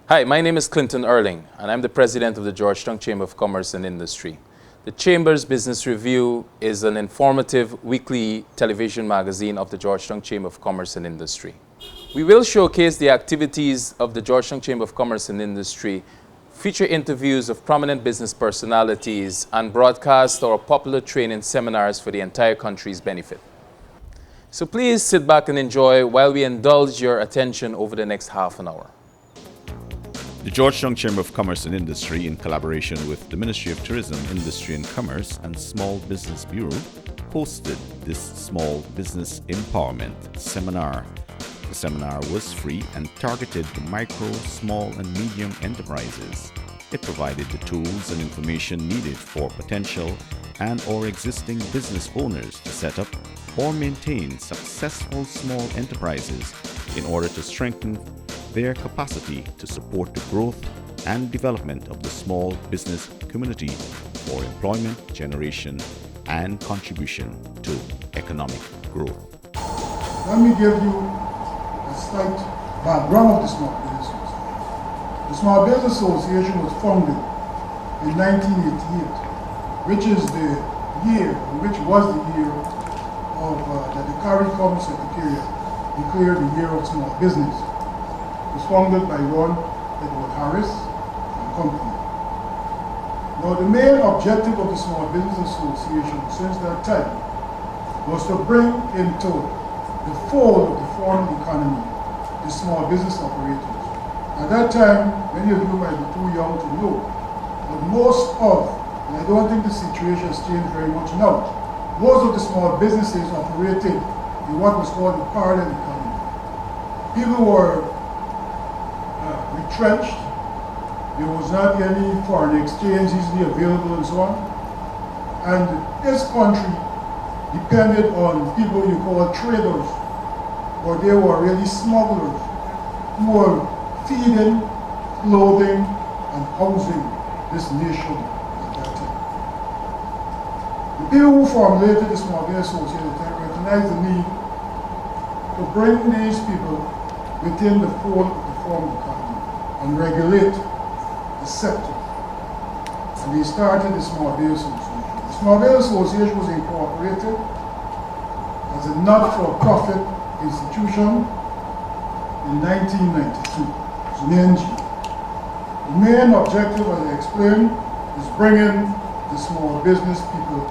Hi, my name is Clinton Erling, and I'm the president of the Georgetown Chamber of Commerce and Industry. The Chamber's Business Review is an informative weekly television magazine of the Georgetown Chamber of Commerce and Industry. We will showcase the activities of the Georgetown Chamber of Commerce and Industry, feature interviews of prominent business personalities, and broadcast our popular training seminars for the entire country's benefit. So please sit back and enjoy while we indulge your attention over the next half an hour. The Georgetown Chamber of Commerce and Industry, in collaboration with the Ministry of Tourism, Industry and Commerce and Small Business Bureau, hosted this Small Business Empowerment Seminar. The seminar was free and targeted the micro, small and medium enterprises. It provided the tools and information needed for potential and/or existing business owners to set up or maintain successful small enterprises in order to strengthen their capacity to support the growth and development of the small business community for employment generation and contribution to economic growth. Let me give you a slight background of the Small Business Association. The Small Business Association was founded in 1988, which is the year, which was the year of that the CARICOM Secretariat declared the year of small business. It was founded by Ron Edward Harris and company. Now, the main objective of the Small Business Association since that time was to bring into the fold of the formal economy the small business operators. At that time, many of you might be too young to know, but most of, and I don't think the situation has changed very much now, most of the small businesses operated in what was called the parallel economy. People were retrenched. There was not any foreign exchange easily available and so on. And this country depended on people you call traders, or they were really smugglers who were feeding, clothing, and housing this nation at that time. The people who formulated the Small Business Association recognized the need to bring these people within the fold of the formal economy and regulate the sector. And they started the Small Business Association. The Small Business Association was incorporated as a not-for-profit institution in 1992. It's an NG. The main objective, as I explained, is bringing the small business people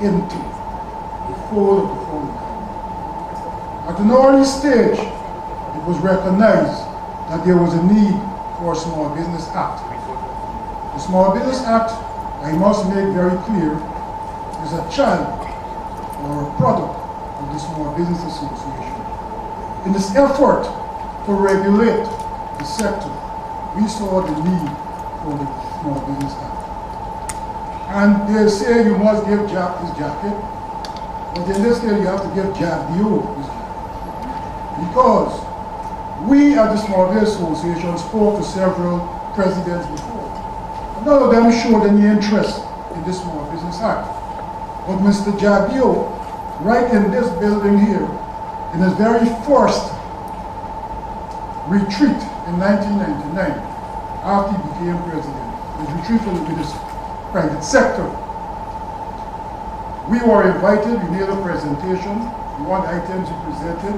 into the fold of the formal economy. At an early stage, it was recognized that there was a need for a Small Business Act. The Small Business Act, I must make very clear, is a child or a product of the Small Business Association. In this effort to regulate the sector, we saw the need for the Small Business Act. And they say you must give Jack his jacket, but in this case you have to give Jack Dio his jacket. Because we at the Small Business Association spoke to several presidents before. None of them showed any interest in this Small Business Act. But Mr. Jabio, right in this building here, in his very first retreat in 1999, after he became president, his retreat with his private sector, we were invited, we made a presentation. One of the items he presented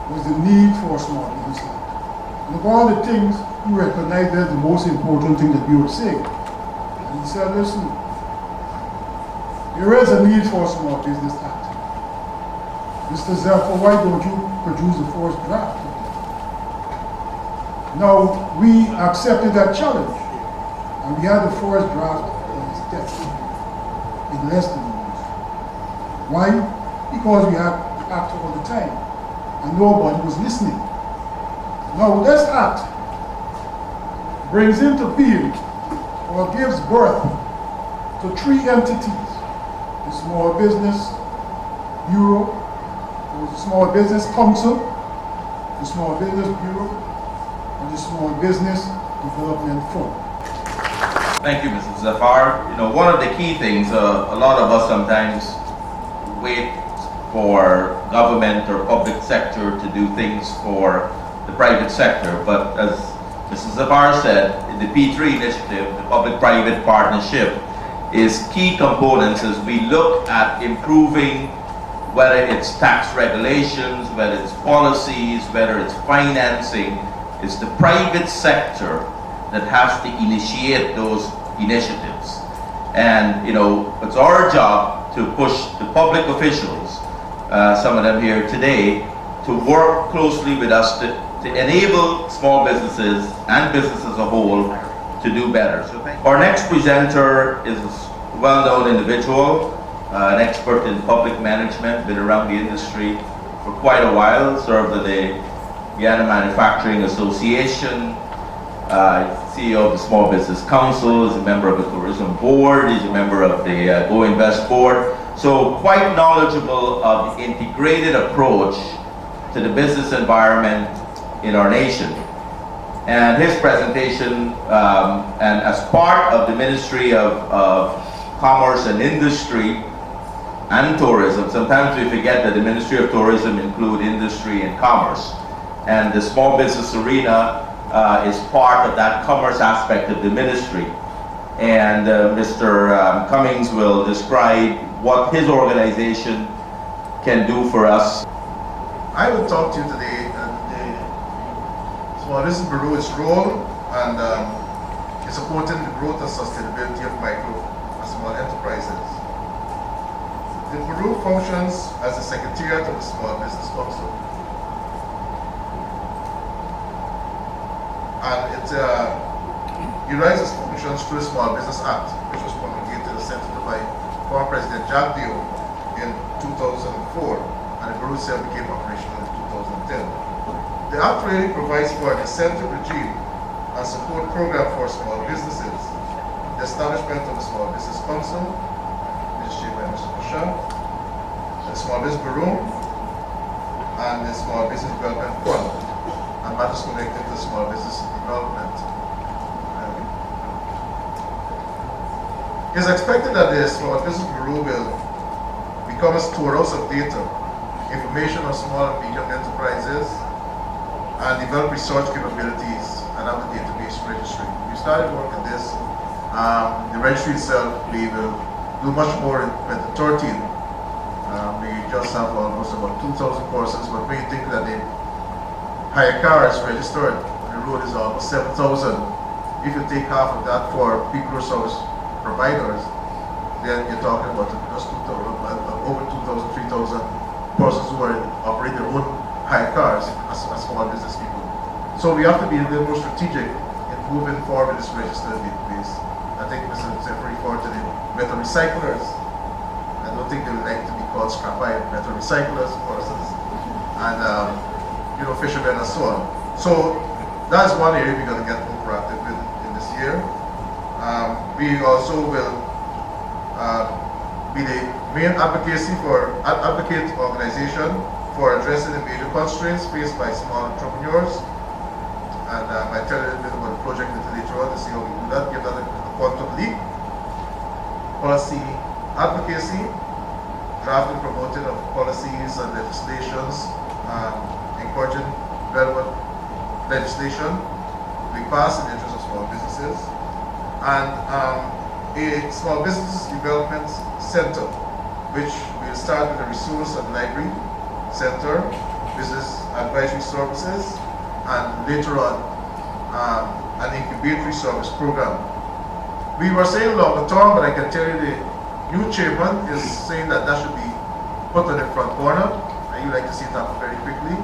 was the need for a Small Business Act. And of all the things, he recognized as the most important thing that we would say. And he said, listen, there is a need for a Small Business Act. Mr. Zephyr, why don't you produce the first draft? Now, we accepted that challenge, and we had the first draft on his desk in less than a month. Why? Because we had to act all the time, and nobody was listening. Now, this act brings into being or gives birth to three entities: the Small Business Bureau, the Small Business Council, the Small Business Bureau, and the Small Business Development Fund. Thank you, Mr. Zafar. You know, one of the key things, a lot of us sometimes wait for government or public sector to do things for the private sector, but as Mrs. Zafar said, in the P3 initiative, the public-private partnership is key components as we look at improving whether it's tax regulations, whether it's policies, whether it's financing. It's the private sector that has to initiate those initiatives. And, you know, it's our job to push the public officials, some of them here today, to work closely with us to enable small businesses and business as a whole to do better. So our next presenter is a well-known individual, an expert in public management, been around the industry for quite a while, served at the Guyana Manufacturing Association, CEO of the Small Business Council, is a member of the Tourism Board, he's a member of the Go Invest Board. So quite knowledgeable of the integrated approach to the business environment in our nation. And his presentation, and as part of the Ministry of Commerce and Industry and Tourism, sometimes we forget that the Ministry of Tourism includes industry and commerce. And the small business arena is part of that commerce aspect of the ministry. And Mr. Cummings will describe what his organization can do for us. I will talk to you today Small Business Bureau, its role and in supporting the growth and sustainability of micro and small enterprises. The Bureau functions as the Secretariat of the Small Business Council. And it derives its functions through the Small Business Act, which was promulgated and sent to by former President Jack Dio in 2004, and the Bureau itself became operational in 2010. The Act really provides for an incentive regime and support program for small businesses, the establishment of the Small Business Council, which is chaired by Mr. Pasha, the Small Business Bureau, and the Small Business Development Fund, and matters connected to small business development. It is expected that the Small Business Bureau will become a storehouse of data, information on small and medium enterprises, and develop research capabilities and have a database registry. We started work on this. The registry itself, we will do much more in 2013. We just have almost about 2,000 persons, but when you think that the hire cars registered on the road is almost 7,000. If you take half of that for people service providers, then you're talking about just 2,000, over 2,000, 3,000 persons who are operating their own hire cars as small business people. So we have to be a little more strategic in moving forward with this registered database. I think Mr. Zephyr referred to the metal recyclers. I don't think they would like to be called scrap iron, metal recyclers, persons, and you know, fishermen and so on. So that's one area we're going to get more proactive in this year. We also will be the main advocate organization for addressing the major constraints faced by small entrepreneurs. And I tell you a little bit about the project later on to see how we do that, give that a quantum leap. Policy advocacy, drafting, promoting of policies and legislations, encouraging relevant legislation to be passed in the interest of small businesses, and a small business development center, which will start with a resource and library center, business advisory services, and later on an incubatory service program. We were saying longer term, but I can tell you the new chairman is saying that that should be put on the front burner, and you like to see it happen very quickly.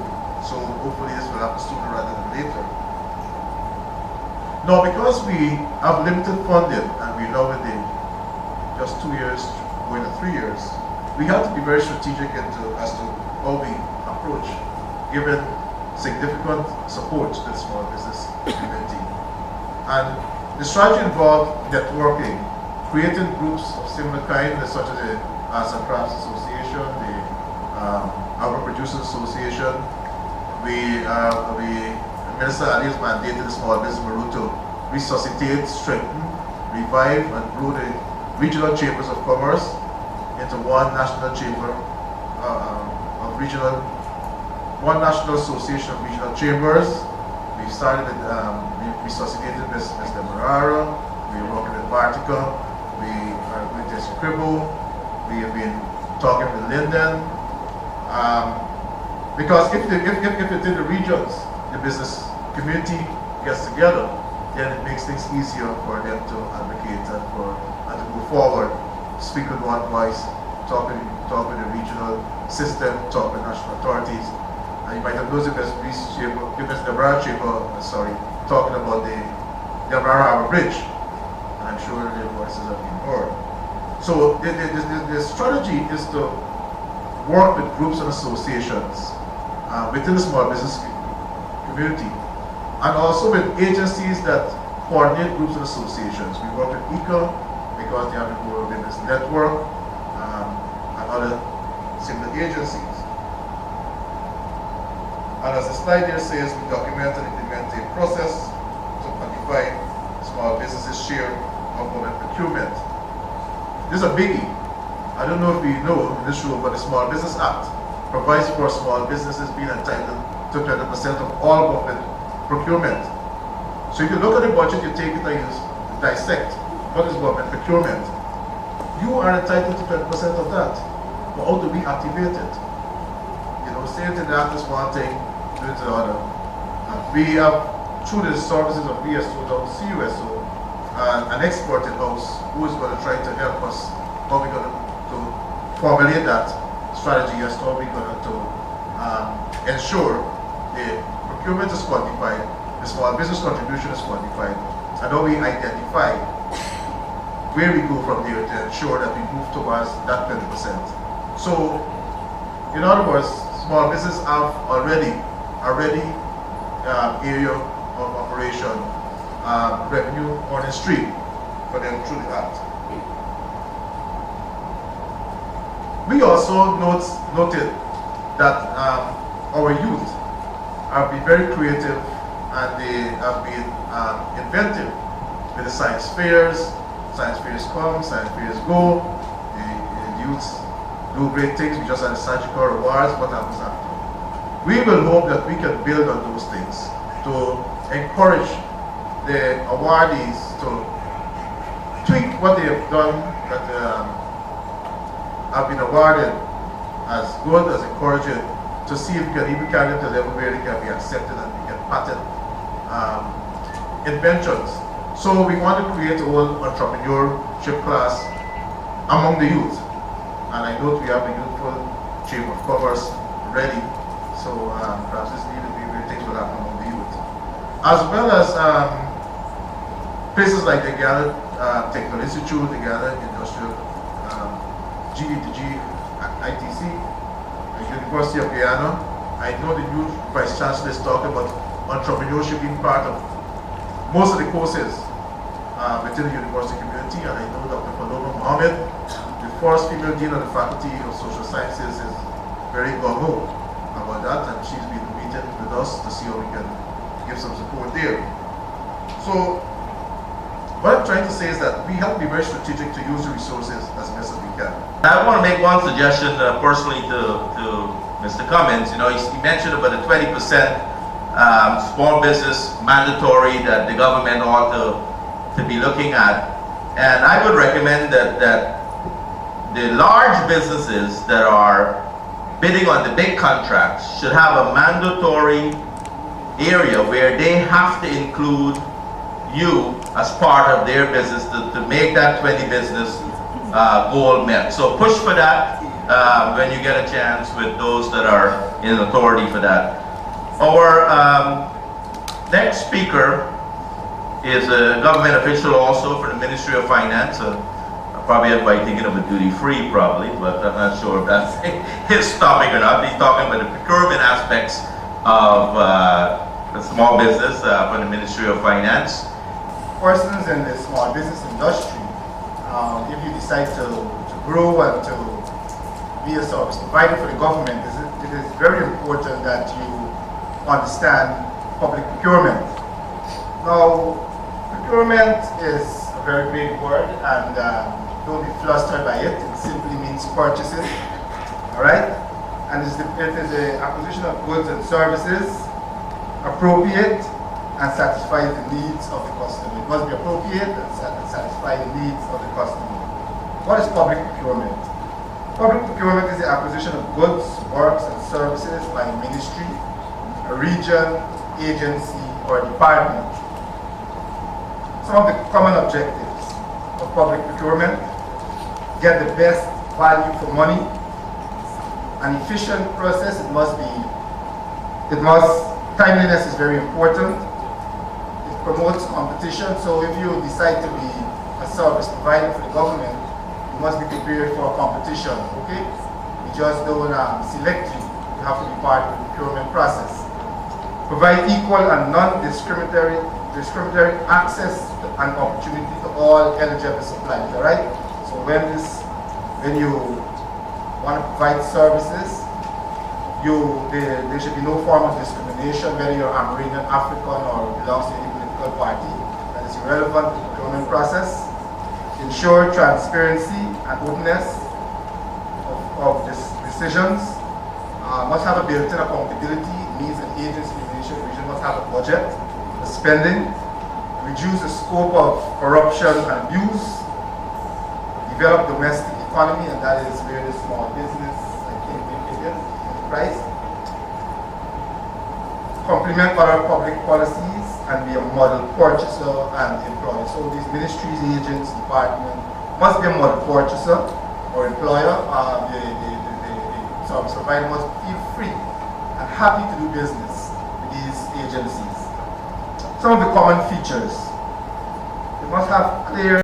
So hopefully this will happen sooner rather than later. Now, because we have limited funding and we're now in the just 2 years, going to 3 years, we have to be very strategic as to how we approach, given significant support to the small business community. And the strategy involved networking, creating groups of similar kind, such as the Arts and Crafts Association, the Agro Producers Association. Minister Ali has mandated the Small Business Bureau to resuscitate, strengthen, revive, and grow the regional chambers of commerce into one national chamber one national association of regional chambers, We started with, we resuscitated Ms. Demerara, we were working with Vartica, we are with Jesse Cribble, we have been talking with Linden. Because if within the regions, the business community gets together, then it makes things easier for them to advocate and to move forward, speak with one voice, talk with the regional system, talk with national authorities. And you might have noticed Ms. Demerara Chamber, talking about the Demerara Harbor Bridge. And I'm sure their voices have been heard. So the strategy is to work with groups and associations within the small business community, and also with agencies that coordinate groups and associations. We work with ICA because they have the Rural Business Network and other similar agencies. And as the slide there says, we document and implement a process to quantify small businesses' share of government procurement. This is a biggie. I don't know if you know in this room, but the Small Business Act provides for small businesses being entitled to 20% of all government procurement. So if you look at the budget, you take it and you dissect what is government procurement. You are entitled to 20% of that. But how do we activate it? You know, saying to the act is one thing, do it to the other. And we have, through the services of BSO down CUSO, an expert in house who is going to try to help us how we're going to formulate that strategy as to how we're going to ensure the procurement is quantified, the small business contribution is quantified, and how we identify where we go from there to ensure that we move towards that 20%. So, in other words, small business have already area of operation, revenue earning stream for them through the act. We also noted that our youth have been very creative and they have been inventive with the science fairs. Science fairs come, science fairs go. The youths do great things. We just had the Sagicor Awards. What happens after? We will hope that we can build on those things to encourage the awardees to tweak what they have done that have been awarded as good, as encouraging, to see if we can even carry them to a level where they can be accepted and we can patent inventions. So we want to create a whole entrepreneurship class among the youth. And I note we have a youthful Chamber of Commerce ready. So perhaps this needed to be where things will happen among the youth. As well as places like the Ghana Technical Institute, the Ghana Industrial GDTG, ITC, the University of Guyana. I know the new Vice Chancellor is talking about entrepreneurship being part of most of the courses within the university community, and I know Dr. Paloma Mohammed, the first female dean of the Faculty of Social Sciences, is very gung-ho about that, and she's been meeting with us to see how we can give some support there. So, what I'm trying to say is that we have to be very strategic to use the resources as best as we can. I want to make one suggestion personally to Mr. Cummins. You know, he mentioned about the 20% small business mandatory that the government ought to be looking at. And I would recommend that the large businesses that are bidding on the big contracts should have a mandatory area where they have to include you as part of their business to make that 20 business goal met. So push for that when you get a chance with those that are in authority for that. Our next speaker is a government official also for the Ministry of Finance. Probably everybody thinking of a duty-free probably, but I'm not sure if that's his topic or not. He's talking about the procurement aspects of the small business for the Ministry of Finance. Persons in the small business industry, if you decide to grow and to be a service provider for the government, it is very important that you understand public procurement. Now, procurement is a very big word, and don't be flustered by it. It simply means purchasing, all right? And it is the acquisition of goods and services, appropriate and satisfy the needs of the customer. It must be appropriate and satisfy the needs of the customer. What is public procurement? Public procurement is the acquisition of goods, works, and services by a ministry, a region, agency, or a department. Some of the common objectives of public procurement: get the best value for money, an efficient process. Timeliness is very important. It promotes competition. So if you decide to be a service provider for the government, you must be prepared for competition, okay? You just don't select you. You have to be part of the procurement process. Provide equal and non-discriminatory access and opportunity to all eligible suppliers, all right? So when you want to provide services, there should be no form of discrimination, whether you're Amerindian, African, or belongs to any political party. That is irrelevant to the procurement process. Ensure transparency and openness of decisions. Must have a built-in accountability. It means an agency, region must have a budget for spending. Reduce the scope of corruption and abuse. Develop domestic economy, and that is where the small business enterprise. Complement other public policies and be a model purchaser and employer. So these ministries, agents, department must be a model purchaser or employer. The service provider must feel free and happy to do business with these agencies. Some of the common features: they must have clear